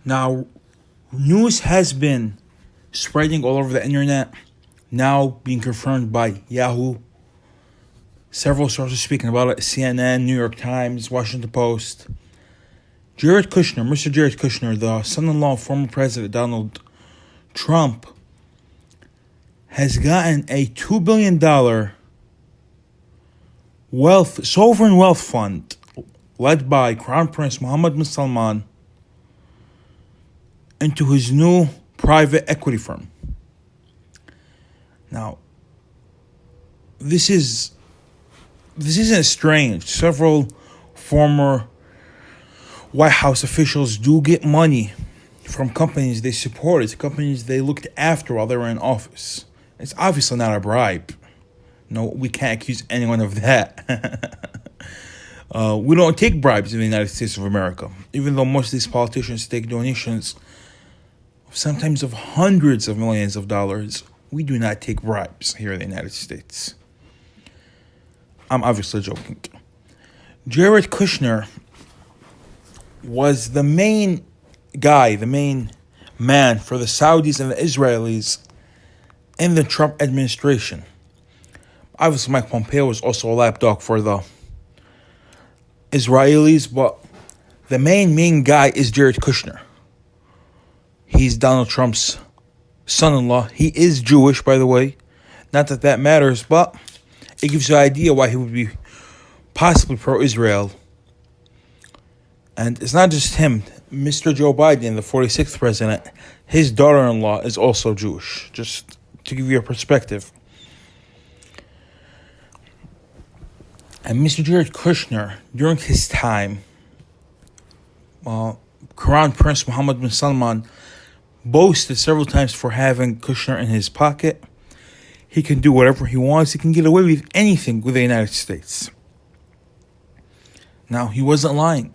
Now, news has been spreading all over the internet, now being confirmed by Yahoo. Several sources speaking about it: CNN, New York Times, Washington Post. Jared Kushner, Mr. Jared Kushner, the son-in-law of former President Donald Trump, has gotten a $2 billion sovereign wealth fund led by Crown Prince Mohammed Bin Salman into his new private equity firm. Now, this isn't strange. Several former White House officials do get money from companies they supported, companies they looked after while they were in office. It's obviously not a bribe. No, we can't accuse anyone of that. We don't take bribes in the United States of America, even though most of these politicians take donations, sometimes of hundreds of millions of dollars. We do not take bribes here in the United States. I'm obviously joking. Jared Kushner was the main guy, the main man for the Saudis and the Israelis in the Trump administration. Obviously, Mike Pompeo was also a lapdog for the Israelis, but the main guy is Jared Kushner. He's Donald Trump's son-in-law. He is Jewish, by the way. Not that that matters, but it gives you an idea why he would be possibly pro-Israel. And it's not just him. Mr. Joe Biden, the 46th president, his daughter-in-law is also Jewish, just to give you a perspective. And Mr. Jared Kushner, during his time, Crown Prince Mohammed Bin Salman boasted several times for having Kushner in his pocket. He can do whatever he wants. He can get away with anything with the United States. Now, he wasn't lying.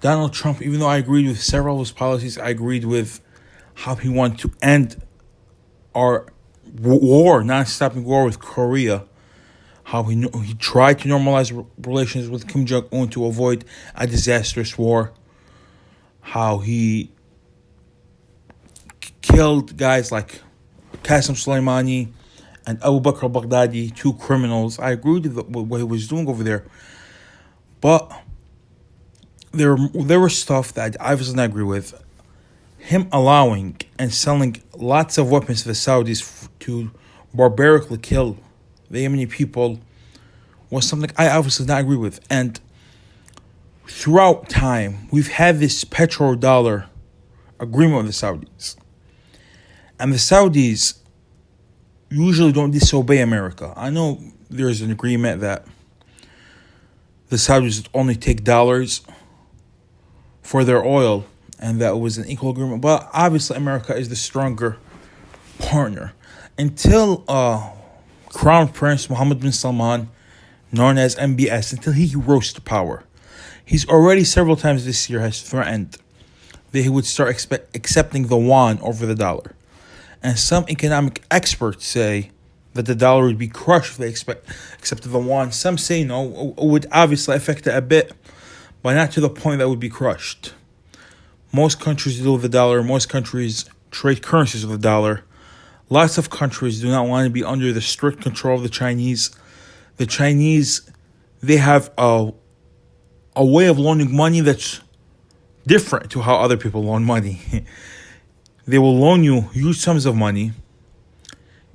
Donald Trump, even though I agreed with several of his policies, I agreed with how he wanted to end our non-stopping war with Korea, how he tried to normalize relations with Kim Jong-un to avoid a disastrous war, how he killed guys like Qasem Soleimani and Abu Bakr al-Baghdadi, two criminals. I agreed with what he was doing over there. But there were stuff that I obviously not agree with. Him allowing and selling lots of weapons to the Saudis to barbarically kill the Yemeni people was something I obviously not agree with. And throughout time, we've had this petrodollar agreement with the Saudis. And the Saudis usually don't disobey America. I know there's an agreement that the Saudis only take dollars for their oil, and that was an equal agreement. But obviously, America is the stronger partner. Until Crown Prince Mohammed Bin Salman, known as MBS, until he rose to power, he's already several times this year has threatened that he would start accepting the yuan over the dollar. And some economic experts say that the dollar would be crushed if they accepted the yuan. Some say no, it would obviously affect it a bit, but not to the point that would be crushed. Most countries deal with the dollar. Most countries trade currencies with the dollar. Lots of countries do not want to be under the strict control of the Chinese. The Chinese, they have a way of loaning money that's different to how other people loan money. They will loan you huge sums of money,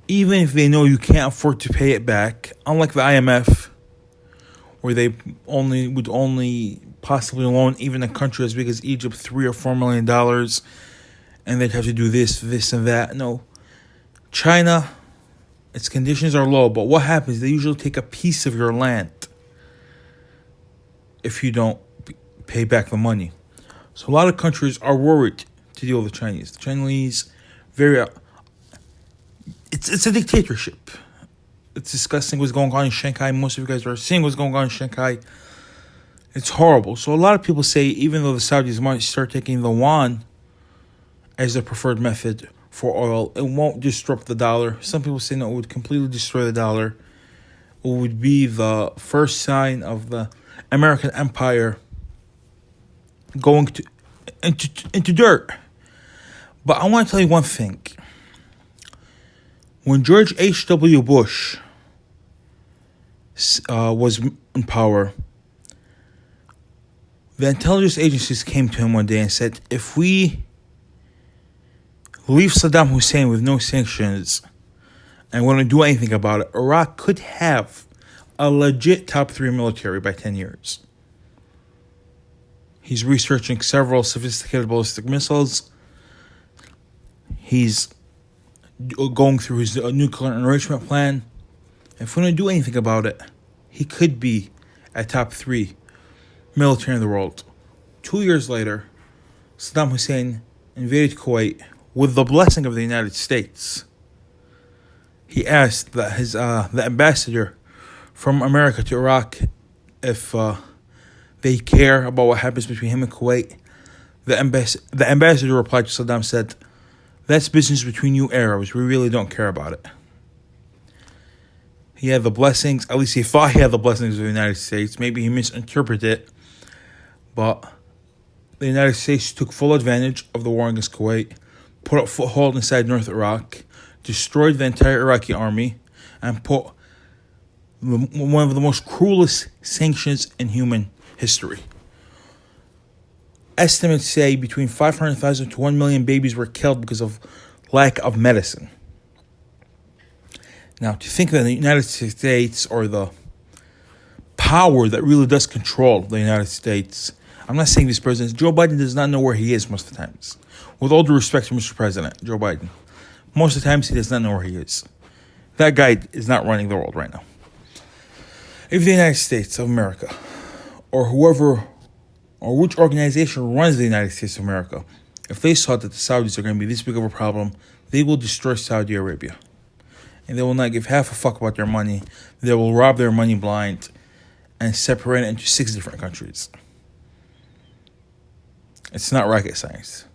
even if they know you can't afford to pay it back. Unlike the IMF, where they would only possibly loan even a country as big as Egypt $3 or $4 million, and they'd have to do this, and that. No, China, its conditions are low, but what happens? They usually take a piece of your land if you don't pay back the money. So a lot of countries are worried to deal with the Chinese. The Chinese, it's a dictatorship. It's disgusting what's going on in Shanghai. Most of you guys are seeing what's going on in Shanghai. It's horrible. So a lot of people say even though the Saudis might start taking the yuan as their preferred method for oil, it won't disrupt the dollar. Some people say no, it would completely destroy the dollar. It would be the first sign of the American empire going to into dirt. But I want to tell you one thing. When George H.W. Bush was in power, the intelligence agencies came to him one day and said, if we leave Saddam Hussein with no sanctions and we don't do anything about it, Iraq could have a legit top 3 military by 10 years. He's researching several sophisticated ballistic missiles. He's going through his nuclear enrichment plan. If we don't do anything about it, he could be a top 3 military in the world. 2 years later, Saddam Hussein invaded Kuwait with the blessing of the United States. He asked that the ambassador from America to Iraq if they care about what happens between him and Kuwait. The ambassador replied to Saddam, said, "That's business between you Arabs. We really don't care about it." He had the blessings, at least he thought he had the blessings of the United States. Maybe he misinterpreted it. But the United States took full advantage of the war against Kuwait, put a foothold inside North Iraq, destroyed the entire Iraqi army, and put one of the most cruelest sanctions in human history. Estimates say between 500,000 to 1 million babies were killed because of lack of medicine. Now, to think that the United States, or the power that really does control the United States, I'm not saying this president, Joe Biden does not know where he is most of the times. With all due respect to Mr. President, Joe Biden, most of the times he does not know where he is. That guy is not running the world right now. If the United States of America, or whoever, or which organization runs the United States of America, if they saw that the Saudis are going to be this big of a problem, they will destroy Saudi Arabia. And they will not give half a fuck about their money. They will rob their money blind and separate it into 6 different countries. It's not rocket science.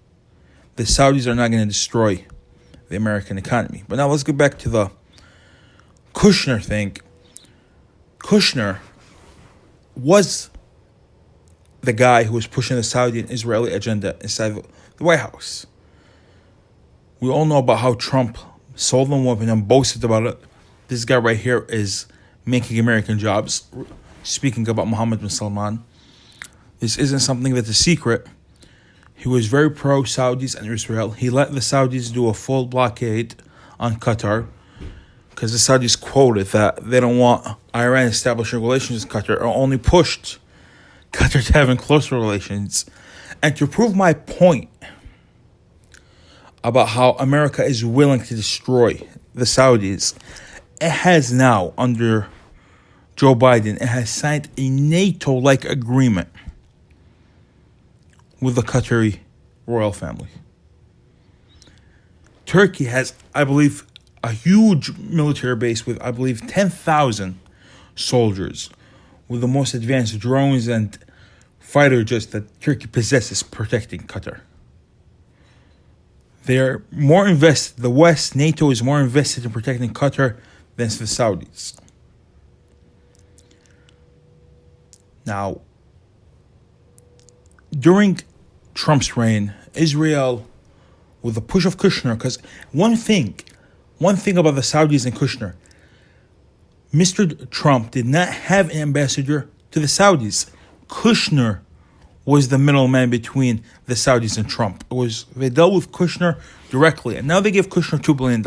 The Saudis are not going to destroy the American economy. But now let's go back to the Kushner thing. Kushner was the guy who was pushing the Saudi and Israeli agenda inside the White House. We all know about how Trump sold them weapons and boasted about it. This guy right here is making American jobs. Speaking about Mohammed Bin Salman, this isn't something that's a secret. He was very pro-Saudis and Israel. He let the Saudis do a full blockade on Qatar because the Saudis quoted that they don't want Iran establishing relations with Qatar, or only pushed Qatar to having closer relations. And to prove my point about how America is willing to destroy the Saudis, it has now, under Joe Biden, it has signed a NATO-like agreement with the Qatari royal family. Turkey has, I believe, a huge military base with, I believe, 10,000 soldiers with the most advanced drones and fighter jets that Turkey possesses protecting Qatar. They're more invested, the West, NATO is more invested in protecting Qatar than the Saudis. Now, during Trump's reign, Israel, with the push of Kushner, because one thing about the Saudis and Kushner, Mr. Trump did not have an ambassador to the Saudis. Kushner was the middleman between the Saudis and Trump. They dealt with Kushner directly, and now they give Kushner $2 billion.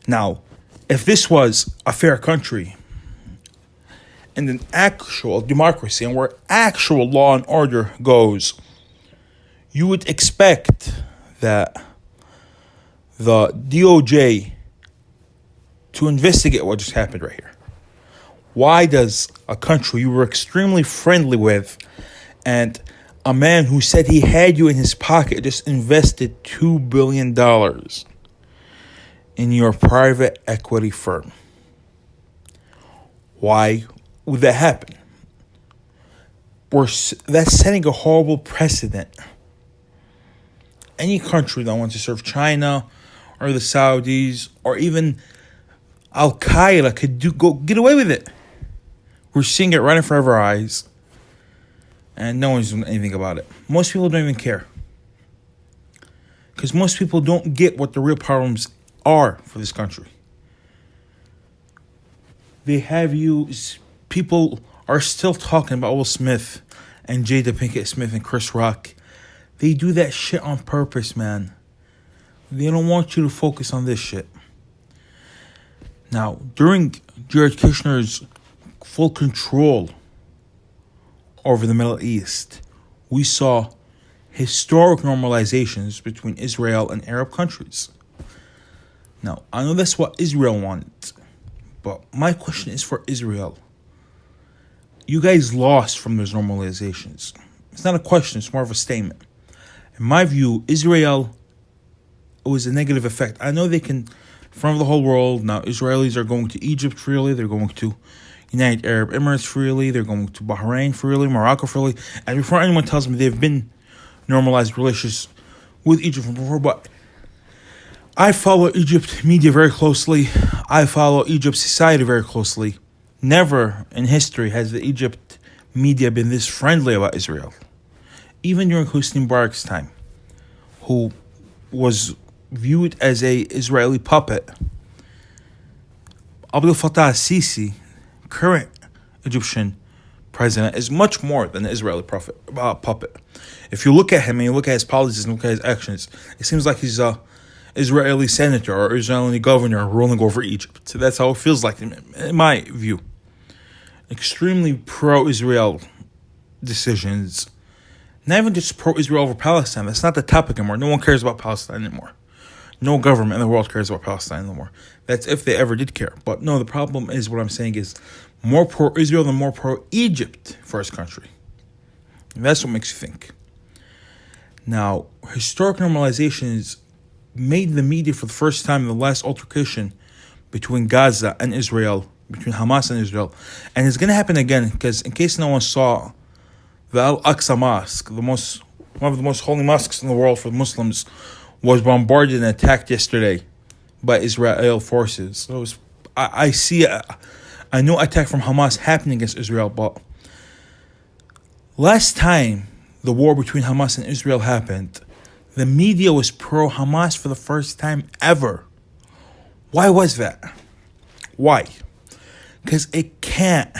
Now, if this was a fair country and an actual democracy, and where actual law and order goes, you would expect that the DOJ to investigate what just happened right here. Why does a country you were extremely friendly with, and a man who said he had you in his pocket, just invested $2 billion in your private equity firm? Why would that happen? That's setting a horrible precedent. Any country that wants to serve China or the Saudis or even Al-Qaeda could get away with it. We're seeing it right in front of our eyes. and no one's doing anything about it. Most people don't even care. Because most people don't get what the real problems are for this country. People are still talking about Will Smith and Jada Pinkett Smith and Chris Rock. They do that shit on purpose, man. They don't want you to focus on this shit. Now, during Jared Kushner's full control over the Middle East, we saw historic normalizations between Israel and Arab countries. Now, I know that's what Israel wanted, but my question is for Israel. You guys lost from those normalizations. It's not a question, it's more of a statement. In my view, Israel, it was a negative effect. I know they can, in front of the whole world, now Israelis are going to Egypt freely, they're going to United Arab Emirates freely, they're going to Bahrain freely, Morocco freely, and before anyone tells me they've been normalized relations with Egypt from before, but I follow Egypt media very closely. I follow Egypt society very closely. Never in history has the Egypt media been this friendly about Israel. Even during Hosni Mubarak's time, who was viewed as a Israeli puppet, Abdel Fattah al-Sisi, current Egyptian president, is much more than an Israeli puppet. If you look at him and you look at his policies and look at his actions, it seems like he's a Israeli senator or Israeli governor ruling over Egypt. So that's how it feels like, in my view. Extremely pro-Israel decisions. Not even just pro-Israel over Palestine. That's not the topic anymore. No one cares about Palestine anymore. No government in the world cares about Palestine anymore. That's if they ever did care. But no, the problem is, what I'm saying is, more pro-Israel than more pro-Egypt for his country. And that's what makes you think. Now, historic normalizations made the media for the first time in the last altercation between Gaza and Israel, between Hamas and Israel. And it's going to happen again, because in case no one saw, the Al-Aqsa Mosque, one of the most holy mosques in the world for Muslims, was bombarded and attacked yesterday by Israel forces. So I see a new attack from Hamas happening against Israel. But last time the war between Hamas and Israel happened, the media was pro-Hamas for the first time ever. Why was that? Why? Because it can't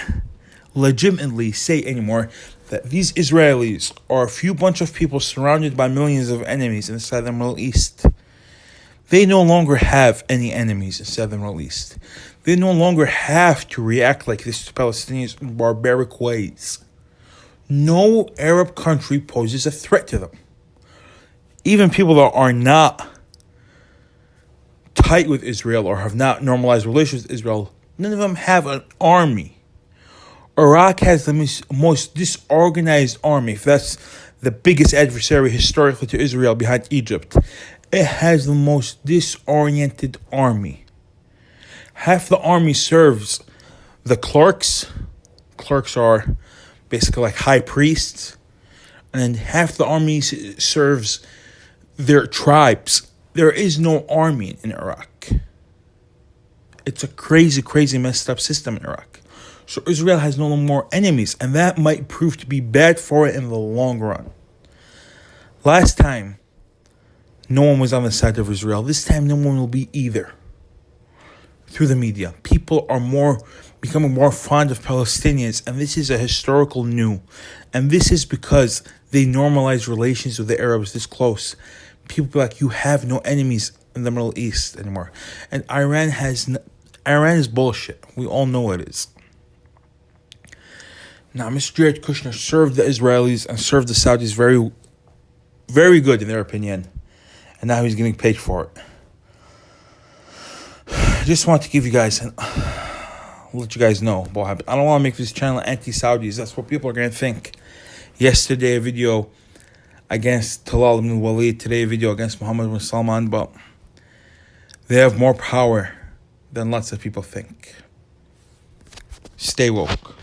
legitimately say anymore that these Israelis are a few bunch of people surrounded by millions of enemies inside the Middle East. They no longer have any enemies inside the Middle East. They no longer have to react like this to Palestinians in barbaric ways. No Arab country poses a threat to them. Even people that are not tight with Israel or have not normalized relations with Israel, none of them have an army. Iraq has the most disorganized army. If that's the biggest adversary historically to Israel behind Egypt, it has the most disoriented army. Half the army serves the clerks. Clerks are basically like high priests. And half the army serves their tribes. There is no army in Iraq. It's a crazy, crazy messed up system in Iraq. So Israel has no more enemies, and that might prove to be bad for it in the long run. Last time, no one was on the side of Israel. This time, no one will be either. Through the media, people are becoming more fond of Palestinians, and this is a historical new. And this is because they normalize relations with the Arabs this close. People be like, you have no enemies in the Middle East anymore. And Iran is bullshit. We all know it is. Now, Mr. Jared Kushner served the Israelis and served the Saudis very, very good in their opinion. And now he's getting paid for it. I just want to give you guys, let you guys know what happened. I don't want to make this channel anti-Saudis. That's what people are going to think. Yesterday, a video against Talal ibn Walid. Today, a video against Mohammed Bin Salman. But they have more power than lots of people think. Stay woke.